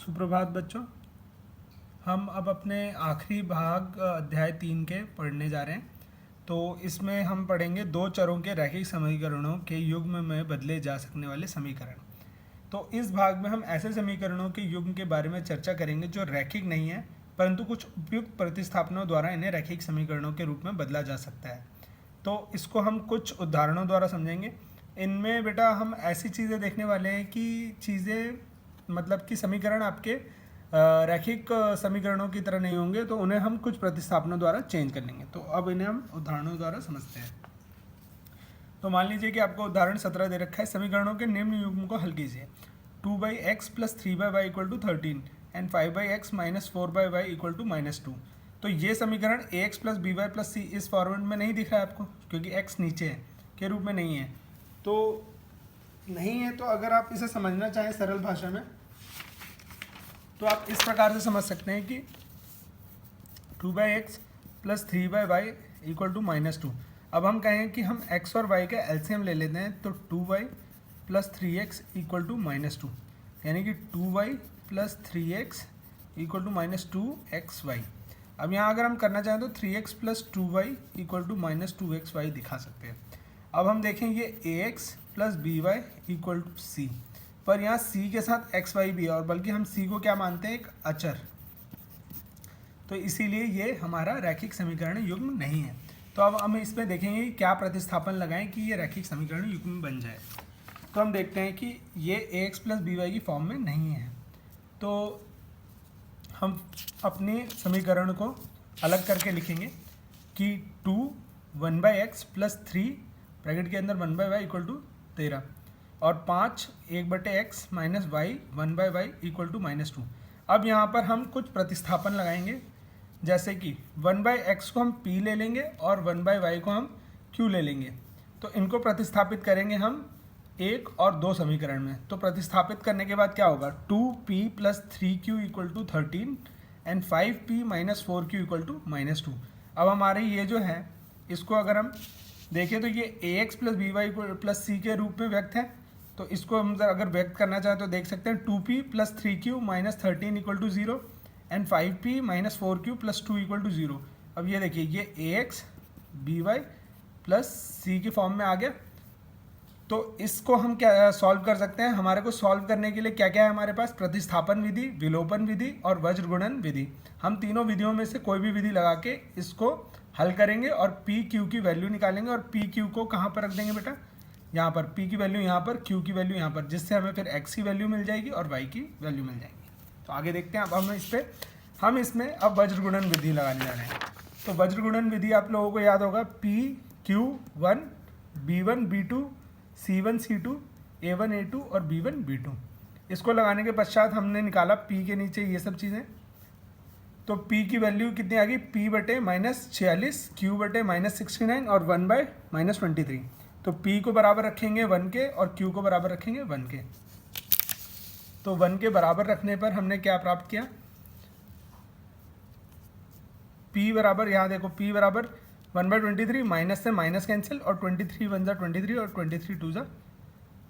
सुप्रभात बच्चों। हम अब अपने आखिरी भाग अध्याय 3 के पढ़ने जा रहे हैं। तो इसमें हम पढ़ेंगे दो चरों के रैखिक समीकरणों के युग्म में बदले जा सकने वाले समीकरण। तो इस भाग में हम ऐसे समीकरणों के युग्म के बारे में चर्चा करेंगे जो रैखिक नहीं है, परंतु कुछ उपयुक्त प्रतिस्थापनों द्वारा इन्हें रैखिक समीकरणों के रूप में बदला जा सकता है। तो इसको हम कुछ उदाहरणों द्वारा समझेंगे। इनमें बेटा हम ऐसी चीज़ें देखने वाले हैं कि चीज़ें मतलब कि समीकरण आपके रैखिक समीकरणों की तरह नहीं होंगे, तो उन्हें हम कुछ प्रतिस्थापनों द्वारा चेंज कर लेंगे। तो अब इन्हें हम उदाहरणों द्वारा समझते हैं। तो मान लीजिए कि आपको उदाहरण 17 दे रखा है। समीकरणों के निम्न युग्म को हल कीजिए। 2/x + 3/y = 13 and 5/x - 4/y = -2। तो ये समीकरण ax + by + c इस फॉर्मेट में नहीं दिख रहा है आपको, क्योंकि x नीचे है, के रूप में नहीं है। तो नहीं है, तो अगर आप इसे समझना चाहें सरल भाषा में तो आप इस प्रकार से समझ सकते हैं कि 2/x + 3/y = -2। अब हम कहें कि हम x और y का एलसीएम ले लेते हैं, तो 2y + 3x = -2, यानी कि 2y + 3x = -2xy। अब यहाँ अगर हम करना चाहें तो 3x + 2y = -2xy दिखा सकते हैं। अब हम देखें ये ax + by = c, पर यहाँ c के साथ xy भी है, और बल्कि हम c को क्या मानते हैं, एक अचर। तो इसीलिए ये हमारा रैखिक समीकरण युग्म नहीं है। तो अब हम इसमें देखेंगे कि क्या प्रतिस्थापन लगाएं कि ये रैखिक समीकरण युग्म बन जाए। तो हम देखते हैं कि ये ax + by की फॉर्म में नहीं है। तो हम अपने समीकरण को अलग करके लिखेंगे कि 2 1/x + 3 ब्रैकेट के अंदर 1/y = 13 और 5 1/x - y 1/y = -2। अब यहाँ पर हम कुछ प्रतिस्थापन लगाएंगे, जैसे कि 1/x को हम p ले लेंगे और 1/y को हम q ले लेंगे। तो इनको प्रतिस्थापित करेंगे हम 1 और 2 समीकरण में। तो प्रतिस्थापित करने के बाद क्या होगा, 2p + 3q = 13 and 5p - 4q = -2। अब हमारे ये जो है, इसको अगर हम देखें तो ये ax + by + c के रूप में व्यक्त है। तो इसको हम अगर व्यक्त करना चाहें तो देख सकते हैं 2p + 3q - 13 = 0 and 5p - 4q + 2 = 0। अब ये देखिए, ये ax by + c की फॉर्म में आ गया। तो इसको हम क्या सॉल्व कर सकते हैं। हमारे को सॉल्व करने के लिए क्या क्या है हमारे पास, प्रतिस्थापन विधि, विलोपन विधि और वज्र गुणन विधि। हम तीनों विधियों में से कोई भी विधि लगा के इसको हल करेंगे और पी क्यू की वैल्यू निकालेंगे। और पी क्यू को कहाँ पर रख देंगे बेटा, यहाँ पर पी की वैल्यू यहाँ पर, क्यू की वैल्यू यहाँ पर, जिससे हमें फिर एक्स की वैल्यू मिल जाएगी और वाई की वैल्यू मिल जाएगी। तो आगे देखते हैं। अब हम इसमें अब वज्र गुणन विधि लगाने जा रहे हैं। तो वज्र गुणन विधि आप लोगों को याद होगा, PQ1 B1 B2 C1 C2 A1 A2 और B1 B2। इसको लगाने के पश्चात हमने निकाला P के नीचे ये सब चीज़ें। तो P की वैल्यू कितनी आ गई, P/-46, Q/-69 और 1/-23। तो P को बराबर रखेंगे 1 के और Q को बराबर रखेंगे 1 के। तो 1 के बराबर रखने पर हमने क्या प्राप्त किया, P बराबर, यहाँ देखो P बराबर 1/23, माइनस से माइनस कैंसिल और 23 1 जा 23 और 23 2 जा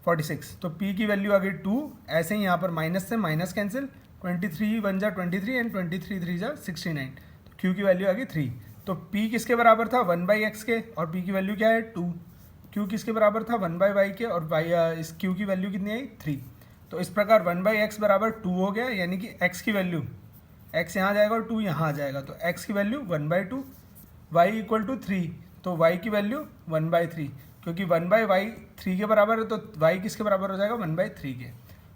46। तो P की वैल्यू आ गई 2। ऐसे ही यहाँ पर माइनस से माइनस कैंसिल, 23 1 जा 23 एंड 23 3 जा 69। तो Q की वैल्यू आ गई 3। तो P किसके बराबर था, 1/x के, और P की वैल्यू क्या है 2। Q किसके बराबर था, 1/y के, और इस Q की वैल्यू कितनी आई 3। तो इस प्रकार 1/x बराबर 2 हो गया, यानी कि x की वैल्यू, x यहाँ जाएगा और 2 यहाँ आ जाएगा। तो x की वैल्यू 1/2, y = 3, तो y की वैल्यू 1/3, क्योंकि 1/y 3 के बराबर है, तो y किसके बराबर हो जाएगा, 1/3 के।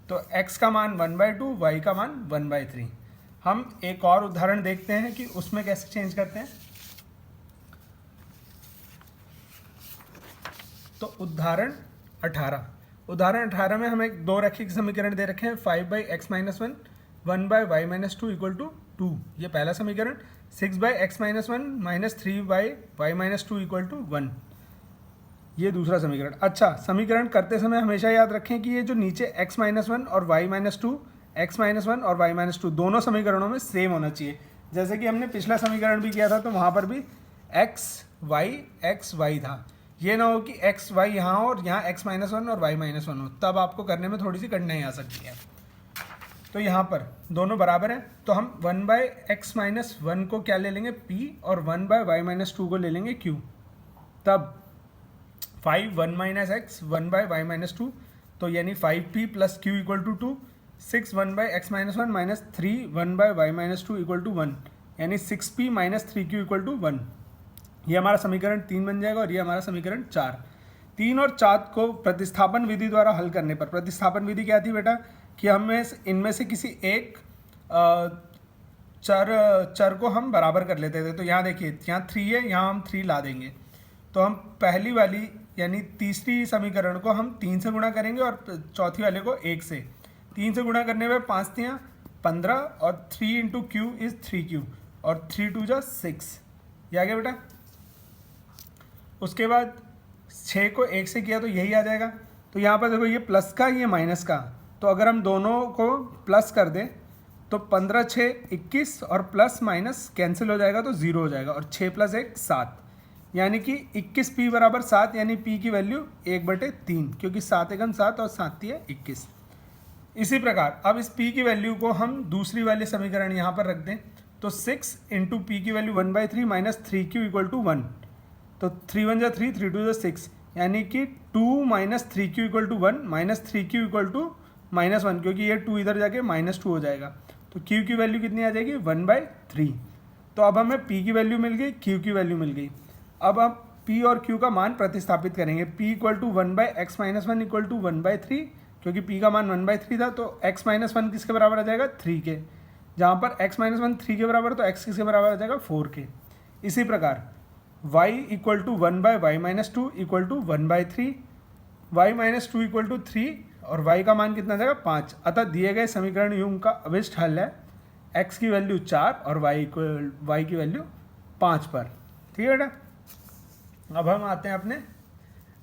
तो x का मान 1/2, y का मान 1/3। हम एक और उदाहरण देखते हैं कि उसमें कैसे चेंज करते हैं। तो उदाहरण 18 में हमें दो रैखिक समीकरण दे रखे हैं। 5/x - 1 1/y - 2 = 2, ये पहला समीकरण। 6/x - 1 - 3/y - 2 = 1, ये दूसरा समीकरण। अच्छा, समीकरण करते समय हमेशा याद रखें कि ये जो नीचे x - 1 और y - 2, x - 1 और y - 2 दोनों समीकरणों में सेम होना चाहिए। जैसे कि हमने पिछला समीकरण भी किया था, तो वहाँ पर भी x y था। ये ना हो कि x y यहाँ और यहाँ x - 1 और y - 1 हो, तब आपको करने में थोड़ी सी कठिनाई आ सकती है। तो यहाँ पर दोनों बराबर हैं, तो हम 1/x-1 को क्या ले लेंगे p, और 1/y-2 को ले लेंगे q। तब 5 1 - x 1/y-2, तो यानी 5p + q = 2, 6 1/x-1 minus 3 1/y-2 = 1, यानी 6p - 3q = 1। ये हमारा समीकरण 3 बन जाएगा और ये हमारा समीकरण 4। 3 और 4 को प्रतिस्थापन विधि द्वारा हल करने पर, प्रतिस्थापन विधि क्या थी बेटा, कि हमें इनमें से किसी एक चर को हम बराबर कर लेते थे। तो यहाँ देखिए, यहाँ 3 है, यहाँ हम 3 ला देंगे, तो हम पहली वाली यानी तीसरी समीकरण को हम 3 से गुणा करेंगे और चौथी वाले को 1 से। 3 से गुणा करने में 5 3 15, और 3 × q = 3q, और 3 2 = 6। ये आ गया बेटा। उसके बाद 6 को 1 से किया तो यही आ जाएगा। तो यहाँ पर देखो, ये प्लस का, ये माइनस का, तो अगर हम दोनों को प्लस कर दें तो 15 6 21, और प्लस माइनस कैंसिल हो जाएगा तो 0 हो जाएगा, और 6 + 1 7, यानी कि 21p = 7, यानी p की वैल्यू 1/3, क्योंकि 7 एकम 7 और 7 × 21। इसी प्रकार अब इस p की वैल्यू को हम दूसरी वाले समीकरण यहाँ पर रख दें, तो 6 × p की वैल्यू 1/3 - 3q = 1, तो 3 1 = 3, 3 2 = 6, यानी कि 2 - 3q = 1 - 3q = -1, क्योंकि ये 2 इधर जाके -2 हो जाएगा। तो q की वैल्यू कितनी आ जाएगी, 1/3। तो अब हमें p की वैल्यू मिल गई, q की वैल्यू मिल गई। अब हम p और q का मान प्रतिस्थापित करेंगे। p = 1/x-1 = 1/3, क्योंकि p का मान 1/3 था, तो x-1 किसके बराबर आ जाएगा, 3 के। जहाँ पर x-1 3 के बराबर, तो x किसके बराबर आ जाएगा, 4 के। इसी प्रकार y = 1/y-2 = 1/3, y-2 = 3, और y का मान कितना आ जाएगा, 5। अतः दिए गए समीकरण युग्म का अभिष्ट हल है x की वैल्यू 4 और y की वैल्यू 5 पर। ठीक है बेटा। अब हम आते हैं अपने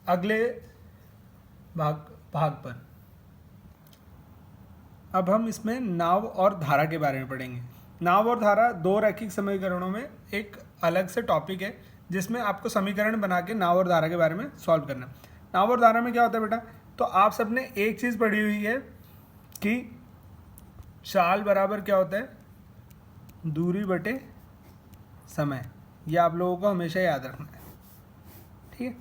अगले भाग पर। अब हम इसमें नाव और धारा के बारे में पढ़ेंगे। नाव और धारा दो रैखिक समीकरणों में एक अलग से टॉपिक है, जिसमें आपको समीकरण बना के नाव और धारा के बारे में सॉल्व करना। नाव और धारा में क्या होता है बेटा, तो आप सबने एक चीज़ पढ़ी हुई है कि चाल बराबर क्या होता है, दूरी बटे समय। ये आप लोगों को हमेशा याद रखना है, ठीक है।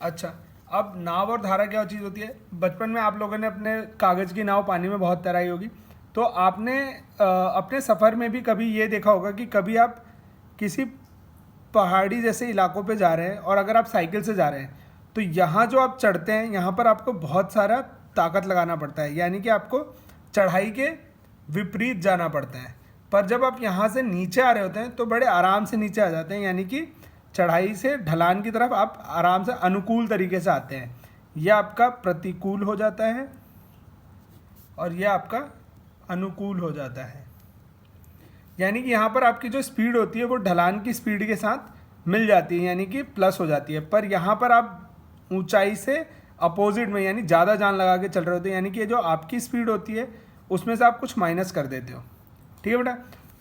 अच्छा, अब नाव और धारा क्या चीज़ होती है, बचपन में आप लोगों ने अपने कागज़ की नाव पानी में बहुत तैराई होगी, तो आपने अपने सफ़र में भी कभी ये देखा होगा कि कभी आप किसी पहाड़ी जैसे इलाकों पे जा रहे हैं, और अगर आप साइकिल से जा रहे हैं तो यहाँ जो आप चढ़ते हैं, यहाँ पर आपको बहुत सारा ताकत लगाना पड़ता है, यानी कि आपको चढ़ाई के विपरीत जाना पड़ता है। पर जब आप यहाँ से नीचे आ रहे होते हैं तो बड़े आराम से नीचे आ जाते हैं, यानी कि चढ़ाई से ढलान की तरफ आप आराम से अनुकूल तरीके से आते हैं। यह आपका प्रतिकूल हो जाता है और यह आपका अनुकूल हो जाता है, यानी कि यहाँ पर आपकी जो स्पीड होती है वो ढलान की स्पीड के साथ मिल जाती है, यानी कि प्लस हो जाती है। पर यहाँ पर आप ऊंचाई से अपोजिट में, यानी ज़्यादा जान लगा के चल रहे होते हैं, यानी कि जो आपकी स्पीड होती है उसमें से आप कुछ माइनस कर देते हो। ठीक है बेटा।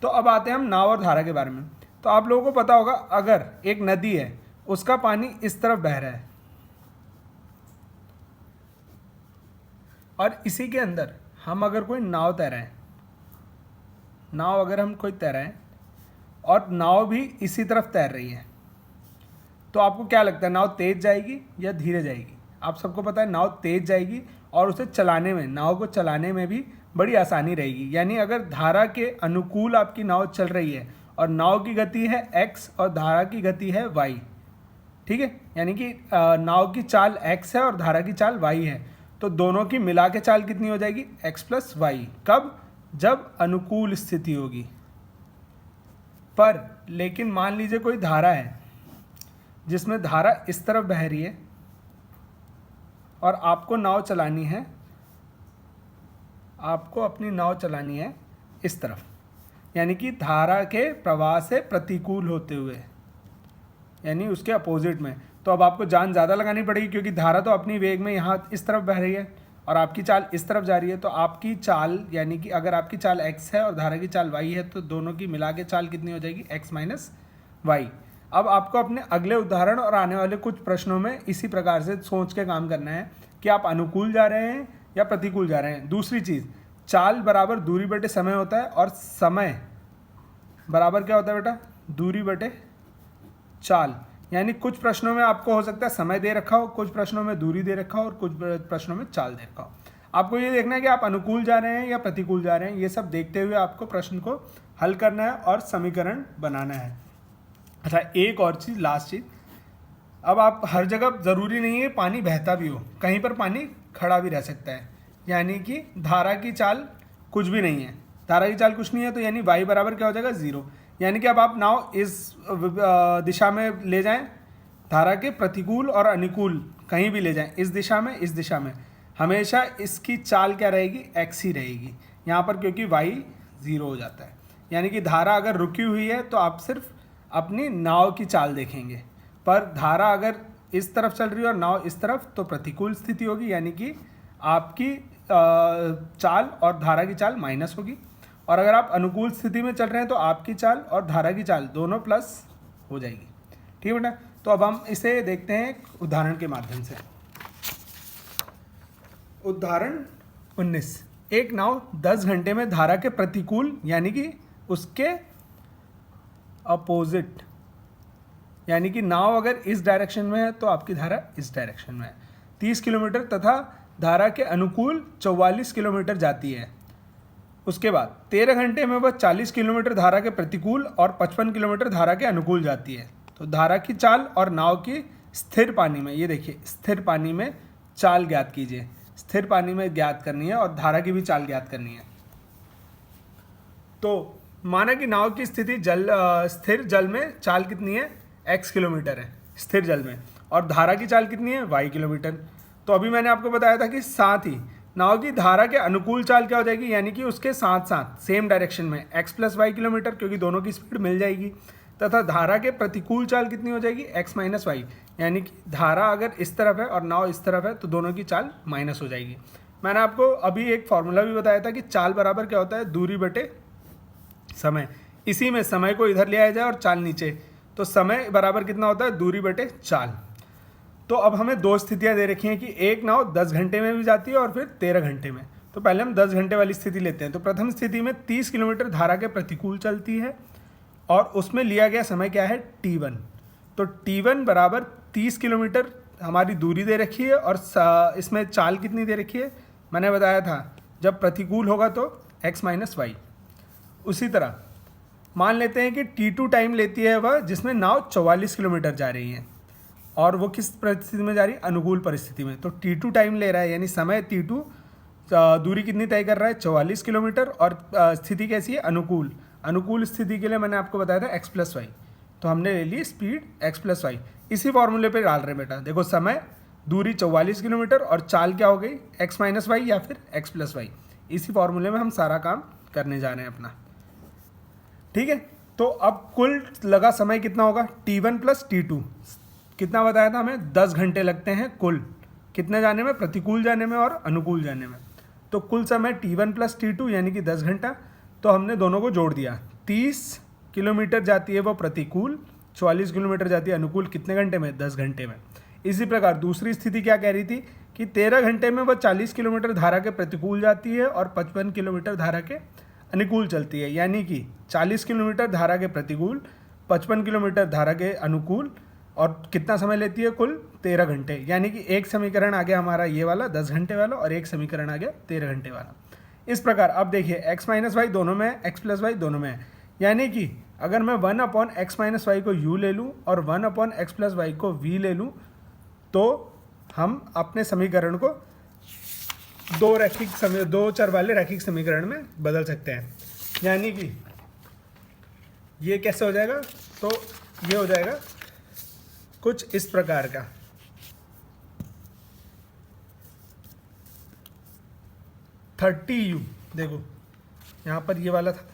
तो अब आते हैं हम नाव और धारा के बारे में। तो आप लोगों को पता होगा, अगर एक नदी है, उसका पानी इस तरफ बह रहा है, और इसी के अंदर हम अगर कोई नाव तैराएं, नाव अगर हम कोई तैराएं और नाव भी इसी तरफ तैर रही है, तो आपको क्या लगता है, नाव तेज जाएगी या धीरे जाएगी? आप सबको पता है नाव तेज जाएगी, और उसे चलाने में, नाव को चलाने में भी बड़ी आसानी रहेगी। यानी अगर धारा के अनुकूल आपकी नाव चल रही है और नाव की गति है x और धारा की गति है y, ठीक है, यानी कि नाव की चाल x है और धारा की चाल y है, तो दोनों की मिला के चाल कितनी हो जाएगी, x + y। कब? जब अनुकूल स्थिति होगी। पर लेकिन मान लीजिए कोई धारा है जिसमें धारा इस तरफ बह रही है और आपको नाव चलानी है, आपको अपनी नाव चलानी है इस तरफ, यानी कि धारा के प्रवाह से प्रतिकूल होते हुए, यानी उसके अपोजिट में। तो अब आपको जान ज़्यादा लगानी पड़ेगी, क्योंकि धारा तो अपनी वेग में यहाँ इस तरफ बह रही है और आपकी चाल इस तरफ जा रही है। तो आपकी चाल, यानी कि अगर आपकी चाल x है और धारा की चाल y है, तो दोनों की मिला के चाल कितनी हो जाएगी, x - y। अब आपको अपने अगले उदाहरण और आने वाले कुछ प्रश्नों में इसी प्रकार से सोच के काम करना है कि आप अनुकूल जा रहे हैं या प्रतिकूल जा रहे हैं। दूसरी चीज़, चाल बराबर दूरी बटे समय होता है और समय बराबर क्या होता है बेटा, दूरी बटे चाल। यानी कुछ प्रश्नों में आपको हो सकता है समय दे रखा हो, कुछ प्रश्नों में दूरी दे रखा हो और कुछ प्रश्नों में चाल दे रखा हो। आपको ये देखना है कि आप अनुकूल जा रहे हैं या प्रतिकूल जा रहे हैं, ये सब देखते हुए आपको प्रश्न को हल करना है और समीकरण बनाना है। अच्छा, एक और चीज़, लास्ट चीज़, अब आप हर जगह ज़रूरी नहीं है पानी बहता भी हो, कहीं पर पानी खड़ा भी रह सकता है। यानी कि धारा की चाल कुछ भी नहीं है, धारा की चाल कुछ नहीं है, तो यानी y बराबर क्या हो जाएगा, 0। यानी कि अब आप नाव इस दिशा में ले जाएं, धारा के प्रतिकूल और अनुकूल कहीं भी ले जाएं, इस दिशा में, इस दिशा में, हमेशा इसकी चाल क्या रहेगी, x ही रहेगी यहाँ पर, क्योंकि y 0 हो जाता है। यानी कि धारा अगर रुकी हुई है तो आप सिर्फ अपनी नाव की चाल देखेंगे, पर धारा अगर इस तरफ चल रही है और नाव इस तरफ, तो प्रतिकूल स्थिति होगी, यानी कि आपकी चाल और धारा की चाल माइनस होगी। और अगर आप अनुकूल स्थिति में चल रहे हैं तो आपकी चाल और धारा की चाल दोनों प्लस हो जाएगी। ठीक है बेटा, तो अब हम इसे देखते हैं एक उदाहरण के माध्यम से। उदाहरण 19, एक नाव 10 घंटे में धारा के प्रतिकूल यानी कि उसके अपोजिट, यानी कि नाव अगर इस डायरेक्शन में है तो आपकी धारा इस डायरेक्शन में है, 30 किलोमीटर तथा धारा के अनुकूल 44 किलोमीटर जाती है। उसके बाद 13 घंटे में वह 40 किलोमीटर धारा के प्रतिकूल और 55 किलोमीटर धारा के अनुकूल जाती है। तो धारा की चाल और नाव की स्थिर पानी में, ये देखिए स्थिर पानी में चाल ज्ञात कीजिए, स्थिर पानी में ज्ञात करनी है और धारा की भी चाल ज्ञात करनी है। तो माना कि नाव की स्थिति स्थिर जल में चाल कितनी है, x किलोमीटर है स्थिर जल में, और धारा की चाल कितनी है, y किलोमीटर। तो अभी मैंने आपको बताया था कि साथ ही नाव की धारा के अनुकूल चाल क्या हो जाएगी, यानी कि उसके साथ साथ सेम डायरेक्शन में x प्लस वाई किलोमीटर, क्योंकि दोनों की स्पीड मिल जाएगी, तथा धारा के प्रतिकूल चाल कितनी हो जाएगी, x माइनस वाई, यानी कि धारा अगर इस तरफ है और नाव इस तरफ है तो दोनों की चाल माइनस हो जाएगी। मैंने आपको अभी एक फॉर्मूला भी बताया था कि चाल बराबर क्या होता है, दूरी बटे समय। इसी में समय को इधर ले आया जाए और चाल नीचे, तो समय बराबर कितना होता है, दूरी बटे चाल। तो अब हमें दो स्थितियां दे रखी हैं कि एक नाव 10 घंटे में भी जाती है और फिर 13 घंटे में। तो पहले हम 10 घंटे वाली स्थिति लेते हैं। तो प्रथम स्थिति में 30 किलोमीटर धारा के प्रतिकूल चलती है और उसमें लिया गया समय क्या है, t1। तो t1 बराबर 30 किलोमीटर हमारी दूरी दे रखी है और इसमें चाल कितनी दे रखी है, मैंने बताया था जब प्रतिकूल होगा तो x माइनस वाई। उसी तरह मान लेते हैं कि t2 टाइम लेती है वह, जिसमें नाव 44 किलोमीटर जा रही है और वो किस परिस्थिति में जा रही है, अनुकूल परिस्थिति में। तो t2 टाइम ले रहा है, यानी समय t2 दूरी कितनी तय कर रहा है, 44 किलोमीटर, और स्थिति कैसी है, अनुकूल। अनुकूल स्थिति के लिए मैंने आपको बताया था x प्लस वाई, तो हमने ले ली स्पीड x प्लस वाई। इसी फॉर्मूले पे डाल रहे हैं बेटा, देखो समय, दूरी 44 किलोमीटर और चाल क्या हो गई, x माइनस वाई या फिर x प्लस वाई। इसी फॉर्मूले में हम सारा काम करने जा रहे हैं अपना। ठीक है, तो अब कुल लगा समय कितना होगा, t1 प्लस t2। कितना बताया था हमें, 10 घंटे लगते हैं कुल, कितने जाने में, प्रतिकूल जाने में और अनुकूल जाने में। तो कुल समय t1 प्लस t2 यानी कि 10 घंटा। तो हमने दोनों को जोड़ दिया, 30 किलोमीटर जाती है वो प्रतिकूल, 44 किलोमीटर जाती है अनुकूल, कितने घंटे में, 10 घंटे में। इसी प्रकार दूसरी स्थिति क्या कह रही थी कि 13 घंटे में वह 40 किलोमीटर धारा के प्रतिकूल जाती है और 55 किलोमीटर धारा के अनुकूल चलती है, यानी कि 40 किलोमीटर धारा के प्रतिकूल, 55 किलोमीटर धारा के अनुकूल, और कितना समय लेती है, कुल 13 घंटे। यानी कि एक समीकरण आ गया हमारा ये वाला 10 घंटे वाला और एक समीकरण आ गया 13 घंटे वाला। इस प्रकार अब देखिए x माइनस वाई दोनों में है, x प्लस वाई दोनों में है, यानी कि अगर मैं 1/x माइनस वाई को u ले लूँ और 1/x प्लस वाई को v ले लूँ, तो हम अपने समीकरण को दो चर वाले रैखिक समीकरण में बदल सकते हैं। यानी कि ये कैसे हो जाएगा, तो ये हो जाएगा कुछ इस प्रकार का, u, देखो यहाँ पर ये वाला था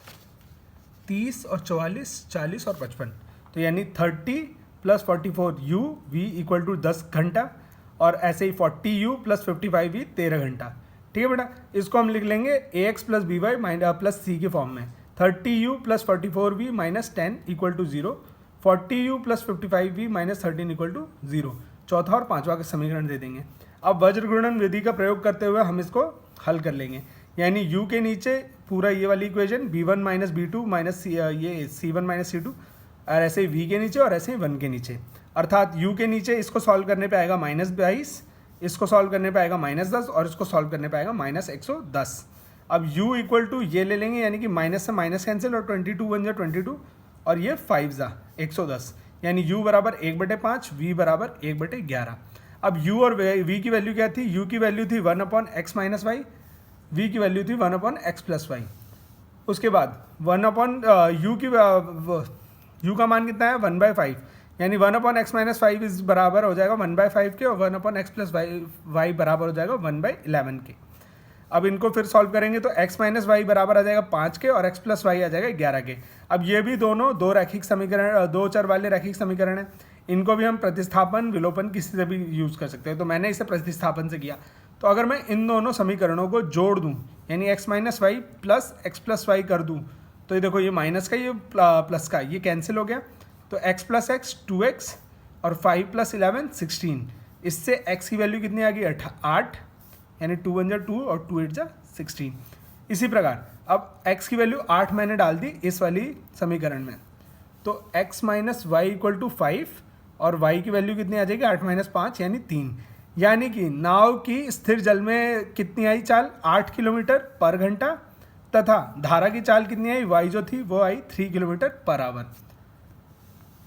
30 और 44, 40 और 55, तो यानी 30 plus 44 u v equal to 10 घंटा, और ऐसे ही 40u प्लस 55v 13 घंटा। ठीक है बेटा, इसको हम लिख लेंगे ax plus B Y plus C के फॉर्म में, 30u plus 44v minus 10 equal to 0, 40u plus 55v minus 13 equal to 0। चौथा और पांचवा का समीकरण दे देंगे। अब वज्र गुणन विधि का प्रयोग करते हुए हम इसको हल कर लेंगे। यानी u के नीचे पूरा ये वाली equation b1 minus b2 minus ये c1 माइनस c2, और ऐसे ही v के नीचे और ऐसे ही 1 के नीचे, अर्थात u के नीचे इसको सॉल्व करने पे आएगा -22, इसको सॉल्व करने पे आएगा -10 और इसको सॉल्व करने पे आएगा -110। अब u इक्वल टू ये ले लेंगे, यानी कि माइनस से माइनस कैंसिल और 22 बन जाए 22 और ये 5 जा 110, यानी u बराबर 1/5, v बराबर 1/11। अब u और v की वैल्यू क्या थी? u की वैल्यू थी 1/x माइनस वाई, v की वैल्यू थी 1/x प्लस वाई। उसके बाद u का मान कितना है? 1/5, यानी 1/x माइनस 5 इस बराबर हो जाएगा 1/5 के, और 1/x प्लस वाई बराबर हो जाएगा 1/11 के। अब इनको फिर सॉल्व करेंगे तो x माइनस वाई बराबर आ जाएगा 5 के और x प्लस वाई आ जाएगा 11 के। अब ये भी दोनों दो रैखिक समीकरण, दो चर वाले रैखिक समीकरण हैं, इनको भी हम प्रतिस्थापन विलोपन किसी से भी यूज़ कर सकते हैं। तो मैंने इसे प्रतिस्थापन से किया। तो अगर मैं इन दोनों समीकरणों को जोड़ दूँ, यानी x minus y plus x plus y कर दूँ, तो ये देखो ये माइनस का, ये प्लस का, ये कैंसिल हो गया। तो x प्लस एक्स 2x और 5 प्लस 11 16, इससे x की वैल्यू कितनी आ गई? 8, यानी 2 1 जा 2 और 2 8 जा 16। इसी प्रकार अब x की वैल्यू 8 मैंने डाल दी इस वाली समीकरण में, तो x minus y equal to 5 और y की वैल्यू कितनी आ जाएगी? 8 माइनस 5 यानी 3। यानी कि नाव की स्थिर जल में कितनी आई चाल? 8 किलोमीटर पर घंटा, तथा धारा की चाल कितनी आई? y जो थी वो आई 3 किलोमीटर पर आवर।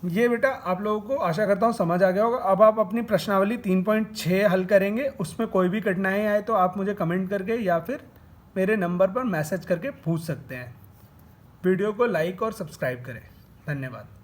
ये बेटा आप लोगों को आशा करता हूँ समझ आ गया होगा। अब आप अपनी प्रश्नावली 3.6 हल करेंगे, उसमें कोई भी कठिनाई आए तो आप मुझे कमेंट करके या फिर मेरे नंबर पर मैसेज करके पूछ सकते हैं। वीडियो को लाइक और सब्सक्राइब करें। धन्यवाद।